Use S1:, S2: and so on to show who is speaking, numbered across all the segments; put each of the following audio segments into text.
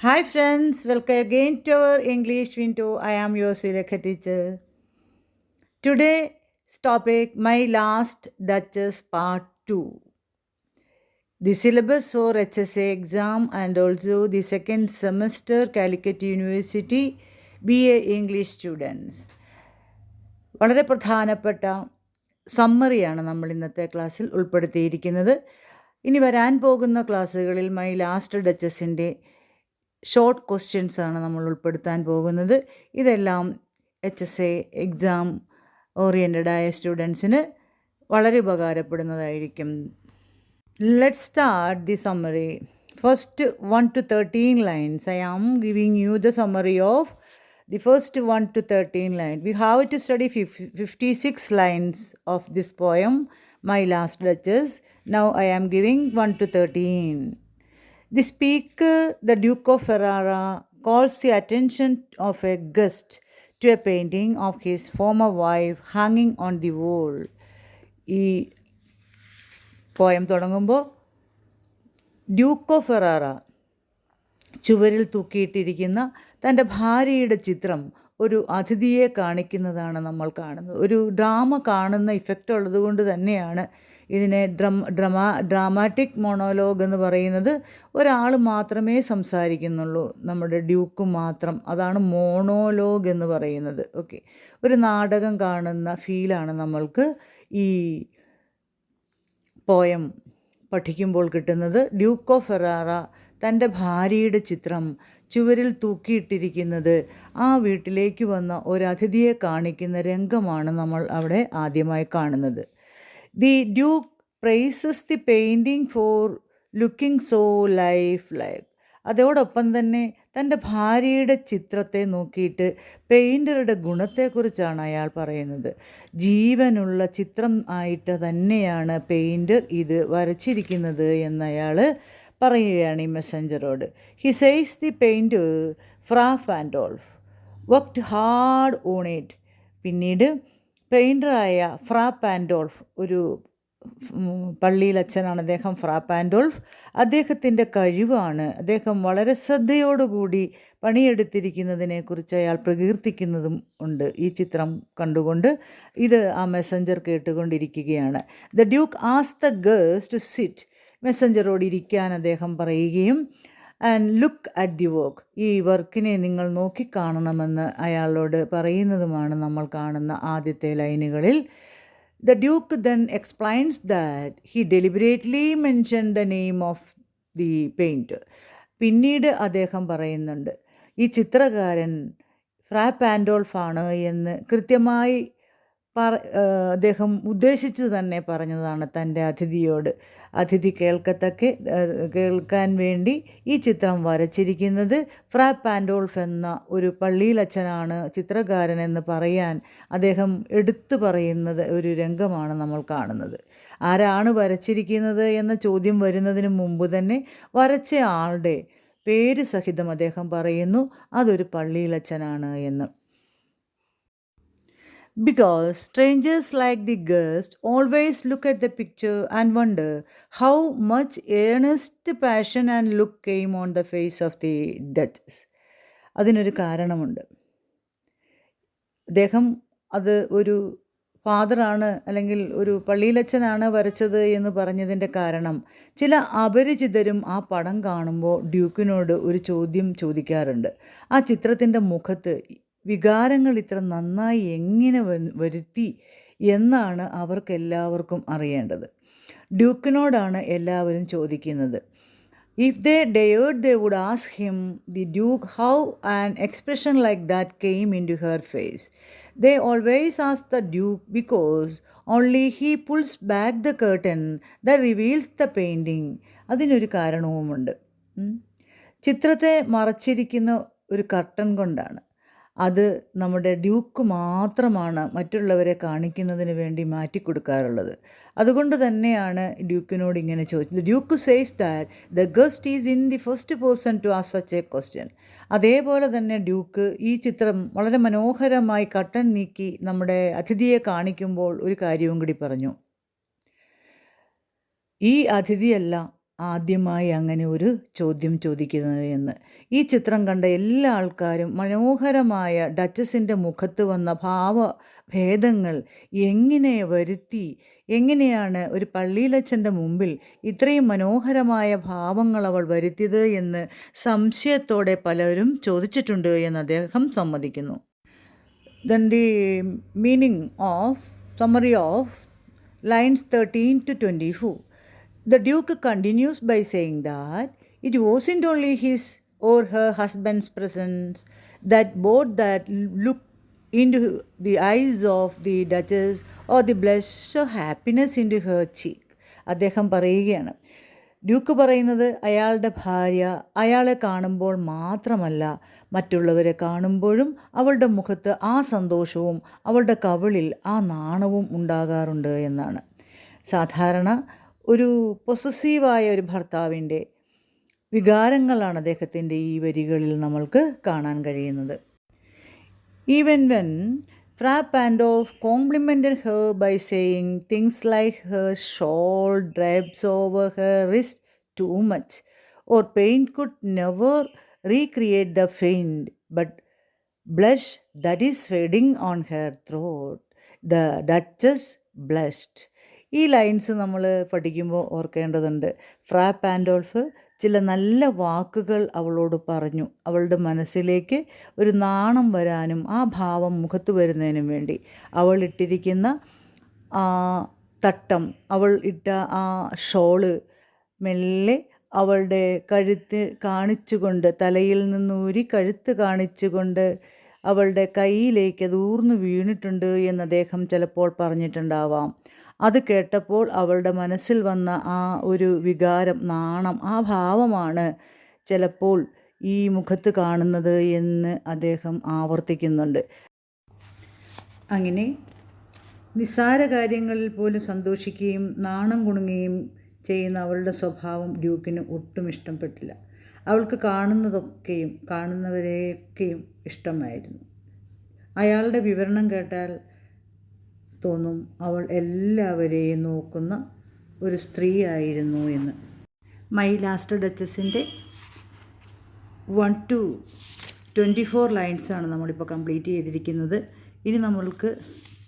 S1: Hi friends, welcome again to our English Window. I am your Silekha teacher. Today's topic, my last Duchess part 2. The syllabus for HSA exam and also the second semester Calicut University BA English students. വളരെ പ്രധാനപ്പെട്ട സമ്മറിയാണ് നമ്മൾ ഇന്നത്തെ ക്ലാസ്സിൽ ഉൾപ്പെടുത്തിയിരിക്കുന്നത്. ഇനി വരാൻ പോകുന്ന ക്ലാസ്സുകളിൽ മൈ ലാസ്റ്റ് ഡച്ചസിൻ്റെ ഷോർട്ട് ക്വസ്റ്റ്യൻസ് ആണ് നമ്മൾ ഉൾപ്പെടുത്താൻ പോകുന്നത്. ഇതെല്ലാം HSA എക്സാം ഓറിയൻറ്റഡായ സ്റ്റുഡൻസിന് വളരെ ഉപകാരപ്പെടുന്നതായിരിക്കും. Let's start the summary. First 1 to 13 lines. I am giving you the summary of the first 1 to 13 lines. We have to study 56 lines of this poem, My Last Duchess. Now I am giving 1 to 13. The speaker, the Duke of Ferrara, calls the attention of a guest to a painting of his former wife hanging on the wall. ഈ poem തുടങ്ങുമ്പോൾ Duke of Ferrara ചുവരിൽ തൂക്കിയിട്ടിരിക്കുന്ന തൻ്റെ ഭാര്യയുടെ ചിത്രം ഒരു അതിഥിയെ കാണിക്കുന്നതാണ് നമ്മൾ കാണുന്നത്. ഒരു ഡ്രാമ കാണുന്ന ഇഫക്റ്റ് ഉള്ളതുകൊണ്ട് തന്നെയാണ് ഇതിനെ ഡ്രാമാറ്റിക് മോണോലോഗ് എന്ന് പറയുന്നത്. ഒരാൾ മാത്രമേ സംസാരിക്കുന്നുള്ളൂ, നമ്മുടെ ഡ്യൂക്ക് മാത്രം. അതാണ് മോണോലോഗ് എന്ന് പറയുന്നത്. ഓക്കെ, ഒരു നാടകം കാണുന്ന ഫീലാണ് നമ്മൾക്ക് ഈ പോയം പഠിക്കുമ്പോൾ കിട്ടുന്നത്. ഡ്യൂക്ക് ഓഫ് ഫെറാറ തൻ്റെ ഭാര്യയുടെ ചിത്രം ചുവരിൽ തൂക്കിയിട്ടിരിക്കുന്നത് ആ വീട്ടിലേക്ക് വന്ന ഒരു അതിഥിയെ കാണിക്കുന്ന രംഗമാണ് നമ്മൾ അവിടെ ആദ്യമായി കാണുന്നത്. The duke praises the painting for looking so life. അതോടൊപ്പം തന്നെ തൻ്റെ ഭാര്യയുടെ ചിത്രത്തെ നോക്കിയിട്ട് പെയിൻറ്ററുടെ ഗുണത്തെക്കുറിച്ചാണ് അയാൾ പറയുന്നത്. ജീവനുള്ള ചിത്രം ആയിട്ട് തന്നെയാണ് പെയിൻറ്റർ ഇത് വരച്ചിരിക്കുന്നത് എന്നയാൾ പറയുകയാണ് ഈ മെസ്സഞ്ചറോട്. He says the painter Fra Pandolf worked hard on it. പിന്നീട് പെയിൻറ്ററായ ഫ്രാ പാൻഡോൾഫ്, ഒരു പള്ളിയിലച്ഛനാണ് അദ്ദേഹം, ഫ്രാ പാൻഡോൾഫ്. അദ്ദേഹത്തിൻ്റെ കഴിവാണ്, അദ്ദേഹം വളരെ ശ്രദ്ധയോടുകൂടി പണിയെടുത്തിരിക്കുന്നതിനെക്കുറിച്ച് അയാൾ പ്രകീർത്തിക്കുന്നതും ഉണ്ട് ഈ ചിത്രം കണ്ടുകൊണ്ട്. ഇത് ആ മെസ്സഞ്ചർ കേട്ടുകൊണ്ടിരിക്കുകയാണ്. ദ ഡ്യൂക്ക് ആസ് ദ ഗേഴ്സ് ടു സിറ്റ്. മെസ്സഞ്ചറോട് ഇരിക്കാൻ അദ്ദേഹം പറയുകയും and look at the work, ഈ വർക്കിനെ നിങ്ങൾ നോക്കിക്കാണണമെന്ന് അയാളോട് പറയുന്നതുമാണ് നമ്മൾ കാണുന്ന ആദ്യത്തെ ലൈനുകളിൽ. The Duke then explains that he deliberately mentioned the name of the painter. പിന്നീട് അദ്ദേഹം പറയുന്നുണ്ട്, ഈ ചിത്രകാരൻ ഫ്രാ പാൻഡോൾഫാണ് എന്ന് കൃത്യമായി അദ്ദേഹം ഉദ്ദേശിച്ച് തന്നെ പറഞ്ഞതാണ് തൻ്റെ അതിഥിയോട്. അതിഥി കേൾക്കാൻ വേണ്ടി ഈ ചിത്രം വരച്ചിരിക്കുന്നത് ഫ്രാ പാൻഡോൾഫ് എന്ന ഒരു പള്ളിയിലച്ഛനാണ് ചിത്രകാരൻ എന്ന് പറയാൻ അദ്ദേഹം എടുത്തു പറയുന്നത് ഒരു രംഗമാണ് നമ്മൾ കാണുന്നത്. ആരാണ് വരച്ചിരിക്കുന്നത് എന്ന ചോദ്യം വരുന്നതിന് മുമ്പ് തന്നെ വരച്ച ആളുടെ പേര് സഹിതം അദ്ദേഹം പറയുന്നു അതൊരു പള്ളിയിലച്ഛനാണ് എന്ന്. Because strangers like the guest always look at the picture and wonder how much earnest passion and look came on the face of the Duchess. അതിനൊരു കാരണമുണ്ട്. അദ്ദേഹം അത് ഒരു ഫാദറാണ് അല്ലെങ്കിൽ ഒരു പള്ളിയിലച്ഛനാണ് വരച്ചത് എന്ന് പറഞ്ഞതിൻ്റെ കാരണം ചില അപരിചിതരും ആ പടം കാണുമ്പോൾ ഡ്യൂക്കിനോട് ഒരു ചോദ്യം ചോദിക്കാറുണ്ട്. ആ ചിത്രത്തിൻ്റെ മുഖത്ത് വികാരങ്ങൾ ഇത്ര നന്നായി എങ്ങനെ വരുത്തി എന്നാണ് അവർക്കെല്ലാവർക്കും അറിയേണ്ടത്. ഡ്യൂക്കിനോടാണ് എല്ലാവരും ചോദിക്കുന്നത്. If they dared they would ask him, the Duke, how an expression like that came into her face. They always ask the Duke because only he pulls back the curtain that reveals the painting. അതിനൊരു കാരണവുമുണ്ട്. ചിത്രത്തെ മറച്ചിരിക്കുന്ന ഒരു curtain കൊണ്ടാണ്. അത് നമ്മുടെ Duke മാത്രമാണ് മറ്റുള്ളവരെ കാണിക്കുന്നതിന് വേണ്ടി മാറ്റിക്കൊടുക്കാറുള്ളത്. അതുകൊണ്ട് തന്നെയാണ് ഡ്യൂക്കിനോട് ഇങ്ങനെ ചോദിച്ചത്. Duke says that the guest is in the first person to ask such a question. അതേപോലെ തന്നെ ഡ്യൂക്ക് ഈ ചിത്രം വളരെ മനോഹരമായി കട്ടൻ നീക്കി നമ്മുടെ അതിഥിയെ കാണിക്കുമ്പോൾ ഒരു കാര്യവും കൂടി പറഞ്ഞു. ഈ അതിഥിയല്ല ആദ്യമായി അങ്ങനെ ഒരു ചോദ്യം ചോദിക്കുന്നത് എന്ന്. ഈ ചിത്രം കണ്ട എല്ലാ ആൾക്കാരും മനോഹരമായ ഡച്ചസിൻ്റെ മുഖത്ത് വന്ന ഭാവഭേദങ്ങൾ എങ്ങനെ വരുത്തി, എങ്ങനെയാണ് ഒരു പള്ളിയിലച്ചൻ്റെ മുമ്പിൽ ഇത്രയും മനോഹരമായ ഭാവങ്ങൾ അവൾ വരുത്തിയത് എന്ന് സംശയത്തോടെ പലരും ചോദിച്ചിട്ടുണ്ട് എന്ന് അദ്ദേഹം സമ്മതിക്കുന്നു. Then the meaning of summary of lines 13 to 24. The Duke continues by saying that it wasn't only his or her husband's presence that brought that look into the eyes of the Duchess or the blush of happiness into her cheek. അദ്ദേഹം പറയുകയാണ്, Duke പറയുന്നത് അയാളുടെ ഭാര്യ അയാളെ കാണുമ്പോൾ മാത്രമല്ല, മറ്റുള്ളവരെ കാണുമ്പോഴും അവളുടെ മുഖത്ത് ആ സന്തോഷവും അവളുടെ കവിളിൽ ആ നാണവും ഉണ്ടാകാറുണ്ട് എന്നാണ്. സാധാരണ ഒരു പൊസസീവായ ഒരു ഭർത്താവിൻ്റെ വികാരങ്ങളാണ് അദ്ദേഹത്തിൻ്റെ ഈ വരികളിൽ നമ്മൾക്ക് കാണാൻ കഴിയുന്നത്. Even when Fra Pandolf complimented her by saying things like her shawl drapes over her wrist too much, or paint could never recreate the faint but blush that is fading on her throat. The Duchess blushed. ഈ lines നമ്മൾ പഠിക്കുമ്പോൾ ഓർക്കേണ്ടതുണ്ട്. ഫ്രാ പാൻഡോൾഫ് ചില നല്ല വാക്കുകൾ അവളോട് പറഞ്ഞു, അവളുടെ മനസ്സിലേക്ക് ഒരു നാണം വരാനും ആ ഭാവം മുഖത്ത് വരുന്നതിനും വേണ്ടി. അവൾ ഇട്ടിരിക്കുന്ന ആ തട്ടം, അവൾ ഇട്ട ആ ഷോള് മെല്ലെ അവളുടെ കഴുത്ത് കാണിച്ചുകൊണ്ട്, തലയിൽ നിന്നൂരി കഴുത്ത് കാണിച്ചുകൊണ്ട് അവളുടെ കയ്യിലേക്ക് അത് ഊർന്നു വീണിട്ടുണ്ട് എന്ന് അദ്ദേഹം ചിലപ്പോൾ പറഞ്ഞിട്ടുണ്ടാവാം. അത് കേട്ടപ്പോൾ അവളുടെ മനസ്സിൽ വന്ന ആ ഒരു വികാരം, നാണം, ആ ഭാവമാണ് ചിലപ്പോൾ ഈ മുഖത്ത് കാണുന്നത് എന്ന് അദ്ദേഹം ആവർത്തിക്കുന്നുണ്ട്. അങ്ങനെ നിസ്സാര കാര്യങ്ങളിൽ പോലും സന്തോഷിക്കുകയും നാണം കുണുങ്ങുകയും ചെയ്യുന്ന അവളുടെ സ്വഭാവം ഡ്യൂക്കിന് ഒട്ടും ഇഷ്ടപ്പെട്ടില്ല. അവൾക്ക് കാണുന്നതൊക്കെയും കാണുന്നവരെയൊക്കെയും ഇഷ്ടമായിരുന്നു. അയാളുടെ വിവരണം കേട്ടാൽ തോന്നും അവൾ എല്ലാവരെയും നോക്കുന്ന ഒരു സ്ത്രീ ആയിരുന്നു എന്ന്. മൈ ലാസ്റ്റ് ഡച്ചസിൻ്റെ 1 to 24 ലൈൻസാണ് നമ്മളിപ്പോൾ കംപ്ലീറ്റ് ചെയ്തിരിക്കുന്നത്. ഇനി നമ്മൾക്ക്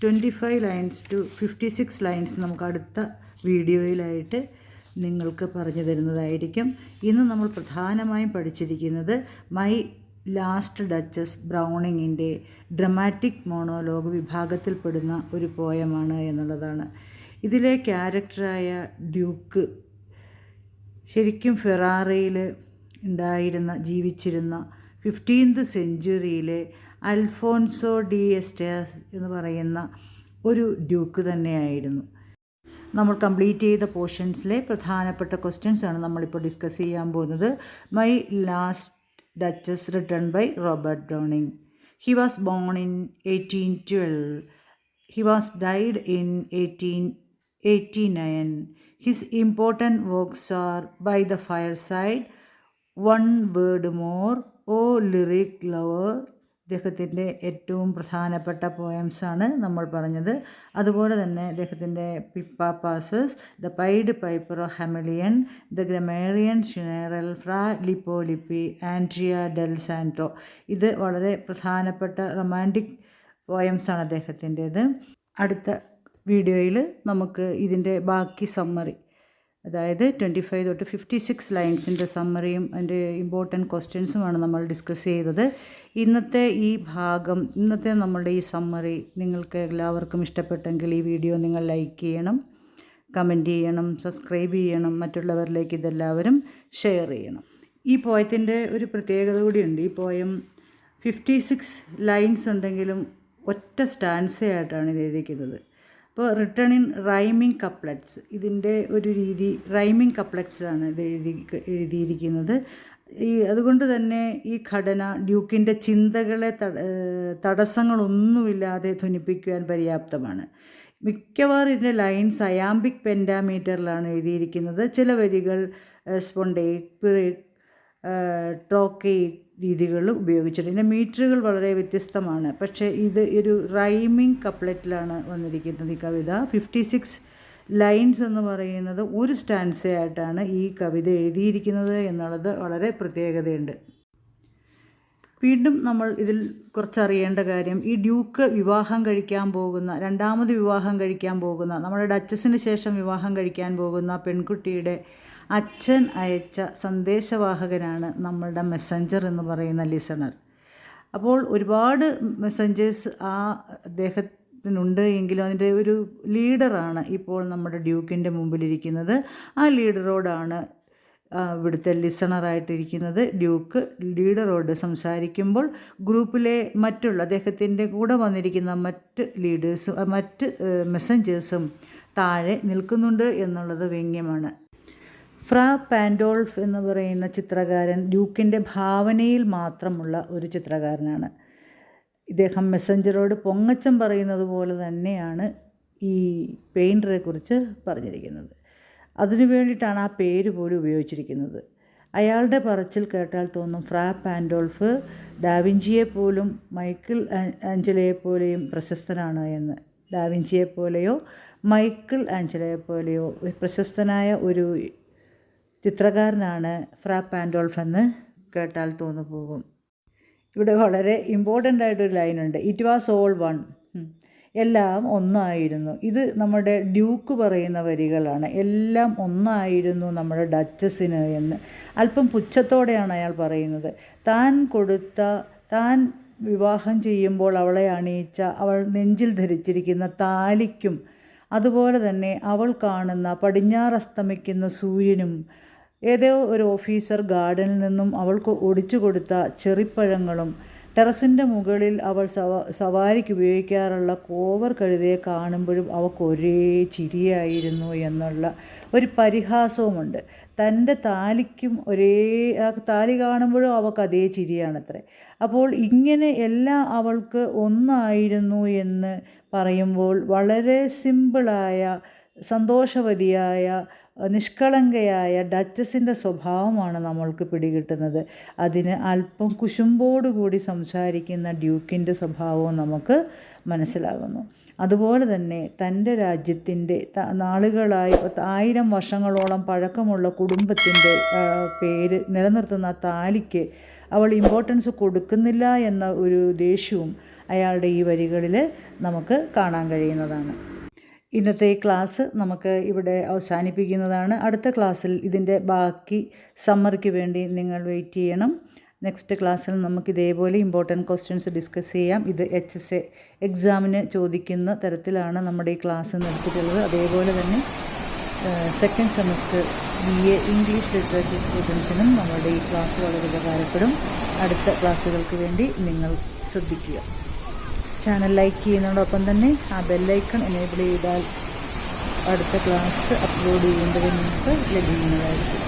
S1: 25 ലൈൻസ് ടു 56 ലൈൻസ് നമുക്ക് അടുത്ത വീഡിയോയിലായിട്ട് നിങ്ങൾക്ക് പറഞ്ഞു തരുന്നതായിരിക്കും. ഇന്ന് നമ്മൾ പ്രധാനമായും പഠിച്ചിരിക്കുന്നത് മൈ ലാസ്റ്റ് ഡച്ചസ് ബ്രൗണിങ്ങിൻ്റെ ഡ്രമാറ്റിക് മോണോലോഗ് വിഭാഗത്തിൽപ്പെടുന്ന ഒരു പോയമാണ് എന്നുള്ളതാണ്. ഇതിലെ ക്യാരക്ടറായ ഡ്യൂക്ക് ശരിക്കും ഫെറാറയിൽ ജീവിച്ചിരുന്ന 15th സെഞ്ച്വറിയിലെ അൽഫോൻസോ ഡി എസ്റ്റേസ് എന്ന് പറയുന്ന ഒരു ഡ്യൂക്ക് തന്നെയായിരുന്നു. നമ്മൾ കംപ്ലീറ്റ് ചെയ്ത പോർഷൻസിലെ പ്രധാനപ്പെട്ട ക്വസ്റ്റ്യൻസ് ആണ് നമ്മളിപ്പോൾ ഡിസ്കസ് ചെയ്യാൻ പോകുന്നത്. My last Duchess, written by Robert Browning. He was born in 1812. He was died in 1889. His important works are By the Fireside, One Word More, O Lyric Lover. അദ്ദേഹത്തിൻ്റെ ഏറ്റവും പ്രധാനപ്പെട്ട പോയംസാണ് നമ്മൾ പറഞ്ഞത്. അതുപോലെ തന്നെ അദ്ദേഹത്തിൻ്റെ Pippa Passes, the Pied Piper of Hamelin, the grammarian's funeral, Fra Lippo Lippi, Andrea del Sarto. ഇത് വളരെ പ്രധാനപ്പെട്ട റൊമാൻറ്റിക് പോയംസാണ് അദ്ദേഹത്തിൻ്റേത്. അടുത്ത വീഡിയോയിൽ നമുക്ക് ഇതിൻ്റെ ബാക്കി സമ്മറി, അതായത് 25 തൊട്ട് 56 ലൈൻസിൻ്റെ സമ്മറിയും അതിൻ്റെ ഇമ്പോർട്ടൻറ്റ് ക്വസ്റ്റ്യൻസുമാണ് നമ്മൾ ഡിസ്കസ് ചെയ്തത്. ഇന്നത്തെ നമ്മളുടെ ഈ സമ്മറി നിങ്ങൾക്ക് എല്ലാവർക്കും ഇഷ്ടപ്പെട്ടെങ്കിൽ ഈ വീഡിയോ നിങ്ങൾ ലൈക്ക് ചെയ്യണം, കമൻറ്റ് ചെയ്യണം, സബ്സ്ക്രൈബ് ചെയ്യണം, മറ്റുള്ളവരിലേക്ക് ഇതെല്ലാവരും ഷെയർ ചെയ്യണം. ഈ പോയത്തിൻ്റെ ഒരു പ്രത്യേകത കൂടിയുണ്ട്. ഈ പോയം 56 ലൈൻസ് ഉണ്ടെങ്കിലും ഒറ്റ സ്റ്റാൻസയായിട്ടാണ് ഇത് എഴുതിയിരിക്കുന്നത്. അപ്പോൾ റിട്ടൺ ഇൻ റൈമിംഗ് കപ്ലറ്റ്സ്, ഇതിൻ്റെ ഒരു രീതി റൈമിംഗ് കപ്ലറ്റ്സിലാണ് ഇത് എഴുതിയിരിക്കുന്നത്. അതുകൊണ്ട് തന്നെ ഈ ഘടന ഡ്യൂക്കിൻ്റെ ചിന്തകളെ തടസ്സങ്ങളൊന്നുമില്ലാതെ ധ്വനിപ്പിക്കുവാൻ പര്യാപ്തമാണ്. മിക്കവാറും ഇതിൻ്റെ ലൈൻസ് അയാംബിക് പെൻറ്റാമീറ്ററിലാണ് എഴുതിയിരിക്കുന്നത്. ചില വരികൾ സ്പോണ്ടേക്, ട്രോക്കേക് രീതികൾ ഉപയോഗിച്ചിട്ടുണ്ട്. ഇതിൻ്റെ മീറ്ററുകൾ വളരെ വ്യത്യസ്തമാണ്. പക്ഷേ ഇത് ഒരു റൈമിംഗ് കപ്ലറ്റിലാണ് വന്നിരിക്കുന്നത് ഈ കവിത. 56 ലൈൻസ് എന്ന് പറയുന്നത് ഒരു സ്റ്റാൻസയായിട്ടാണ് ഈ കവിത എഴുതിയിരിക്കുന്നത് എന്നുള്ളത് വളരെ പ്രത്യേകതയുണ്ട്. വീണ്ടും നമ്മൾ ഇതിൽ കുറച്ചറിയേണ്ട കാര്യം, ഈ ഡ്യൂക്ക് വിവാഹം കഴിക്കാൻ പോകുന്ന, രണ്ടാമത് വിവാഹം കഴിക്കാൻ പോകുന്ന, നമ്മുടെ ഡച്ചസിന് ശേഷം വിവാഹം കഴിക്കാൻ പോകുന്ന പെൺകുട്ടിയുടെ അച്ഛൻ അയച്ച സന്ദേശവാഹകനാണ് നമ്മളുടെ മെസ്സഞ്ചർ എന്ന് പറയുന്ന ലിസണർ. അപ്പോൾ ഒരുപാട് മെസ്സഞ്ചേഴ്സ് അദ്ദേഹത്തിനുണ്ട് എങ്കിലും അതിൻ്റെ ഒരു ലീഡറാണ് ഇപ്പോൾ നമ്മുടെ ഡ്യൂക്കിൻ്റെ മുമ്പിലിരിക്കുന്നത്. ആ ലീഡറോടാണ് ഇവിടുത്തെ ലിസണറായിട്ടിരിക്കുന്നത്. ഡ്യൂക്ക് ലീഡറോട് സംസാരിക്കുമ്പോൾ ഗ്രൂപ്പിലെ മറ്റുള്ള അദ്ദേഹത്തിൻ്റെ കൂടെ വന്നിരിക്കുന്ന മറ്റ് മെസ്സഞ്ചേഴ്സും താഴെ നിൽക്കുന്നുണ്ട് എന്നുള്ളത് വ്യംഗ്യമാണ്. ഫ്രാ പാൻഡോൾഫ് എന്ന് പറയുന്ന ചിത്രകാരൻ ഡ്യൂക്കിൻ്റെ ഭാവനയിൽ മാത്രമുള്ള ഒരു ചിത്രകാരനാണ്. ഇദ്ദേഹം മെസ്സഞ്ചറോട് പൊങ്ങച്ചം പറയുന്നത് പോലെ തന്നെയാണ് ഈ പെയിൻറ്ററെ കുറിച്ച് പറഞ്ഞിരിക്കുന്നത്. അതിനു വേണ്ടിയിട്ടാണ് ആ പേര് പോലും ഉപയോഗിച്ചിരിക്കുന്നത്. അയാളുടെ പറച്ചിൽ കേട്ടാൽ തോന്നും ഫ്രാ പാൻഡോൾഫ് ഡാവിഞ്ചിയെപ്പോലും മൈക്കിൾ ആഞ്ചലോയെപ്പോലെയും പ്രശസ്തനാണ് എന്ന്. ഡാവിഞ്ചിയെപ്പോലെയോ മൈക്കിൾ ആഞ്ചലോയെപ്പോലെയോ പ്രശസ്തനായ ഒരു ചിത്രകാരനാണ് ഫ്രാ പാൻഡോൾഫ് എന്ന് കേട്ടാൽ തോന്നുപോകും. ഇവിടെ വളരെ ഇമ്പോർട്ടൻ്റ് ആയിട്ടൊരു ലൈനുണ്ട്, ഇറ്റ് വാസ് ഓൾ വൺ, എല്ലാം ഒന്നായിരുന്നു. ഇത് നമ്മുടെ ഡ്യൂക്ക് പറയുന്ന വരികളാണ്. എല്ലാം ഒന്നായിരുന്നു നമ്മുടെ ഡച്ചസിന് എന്ന് അല്പം പുച്ഛത്തോടെയാണ് അയാൾ പറയുന്നത്. താൻ വിവാഹം ചെയ്യുമ്പോൾ അവളെ അണിയിച്ച, അവൾ നെഞ്ചിൽ ധരിച്ചിരിക്കുന്ന താലിക്കും അതുപോലെ തന്നെ അവൾ കാണുന്ന പടിഞ്ഞാറസ്തമിക്കുന്ന സൂര്യനും ഏതോ ഒരു ഓഫീസർ ഗാർഡനിൽ നിന്നും അവൾക്ക് ഒടിച്ചു കൊടുത്ത ചെറിപ്പഴങ്ങളും ടെറസിൻ്റെ മുകളിൽ അവൾ സവാരിക്ക് ഉപയോഗിക്കാറുള്ള കോവർ കഴുതയെ കാണുമ്പോഴും അവൾക്ക് ഒരേ ചിരിയായിരുന്നു എന്നുള്ള ഒരു പരിഹാസവുമുണ്ട്. തൻ്റെ താലിക്കും താലി കാണുമ്പോഴും അവൾക്ക് അതേ ചിരിയാണത്രേ. അപ്പോൾ ഇങ്ങനെ എല്ലാം അവൾക്ക് ഒന്നായിരുന്നു എന്ന് പറയുമ്പോൾ വളരെ സിമ്പിളായ, സന്തോഷവതിയായ, നിഷ്കളങ്കയായ ഡച്ചസിൻ്റെ സ്വഭാവമാണ് നമ്മൾക്ക് പിടികിട്ടുന്നത്. അതിന് അല്പം കുശുമ്പോടുകൂടി സംസാരിക്കുന്ന ഡ്യൂക്കിൻ്റെ സ്വഭാവവും നമുക്ക് മനസ്സിലാകുന്നു. അതുപോലെ തന്നെ തൻ്റെ രാജ്യത്തിൻ്റെ നാളുകളായി 1000 വർഷങ്ങളോളം പഴക്കമുള്ള കുടുംബത്തിൻ്റെ പേര് നിലനിർത്തുന്ന താലിക്ക് അവൾ ഇമ്പോർട്ടൻസ് കൊടുക്കുന്നില്ല എന്ന ഒരു ദേഷ്യവും അയാളുടെ ഈ വരികളിൽ നമുക്ക് കാണാൻ കഴിയുന്നതാണ്. ഇന്നത്തെ ഈ ക്ലാസ് നമുക്ക് ഇവിടെ അവസാനിപ്പിക്കുന്നതാണ്. അടുത്ത ക്ലാസ്സിൽ ഇതിൻ്റെ ബാക്കി സമ്മറിക്ക് വേണ്ടി നിങ്ങൾ വെയിറ്റ് ചെയ്യണം. നെക്സ്റ്റ് ക്ലാസ്സിൽ നമുക്ക് ഇതേപോലെ ഇമ്പോർട്ടൻറ്റ് ക്വസ്റ്റ്യൻസ് ഡിസ്കസ് ചെയ്യാം. ഇത് HSA എക്സാമിന് ചോദിക്കുന്ന തരത്തിലാണ് നമ്മുടെ ഈ ക്ലാസ് നടത്തിയിട്ടുള്ളത്. അതേപോലെ തന്നെ second semester BA English literature സ്റ്റുഡൻസിനും നമ്മുടെ ഈ ക്ലാസ് വളരെ ഉപകാരപ്പെടും. അടുത്ത ക്ലാസ്സുകൾക്ക് വേണ്ടി നിങ്ങൾ ശ്രദ്ധിക്കുക. ചാനൽ ലൈക്ക് ചെയ്യുന്നതോടൊപ്പം തന്നെ ആ ബെല്ലൈക്കൺ എനേബിൾ ചെയ്താൽ അടുത്ത ക്ലാസ് അപ്ലോഡ് ചെയ്യുന്നതിന് നിങ്ങൾക്ക് ലഭിക്കുന്നതായിരിക്കും.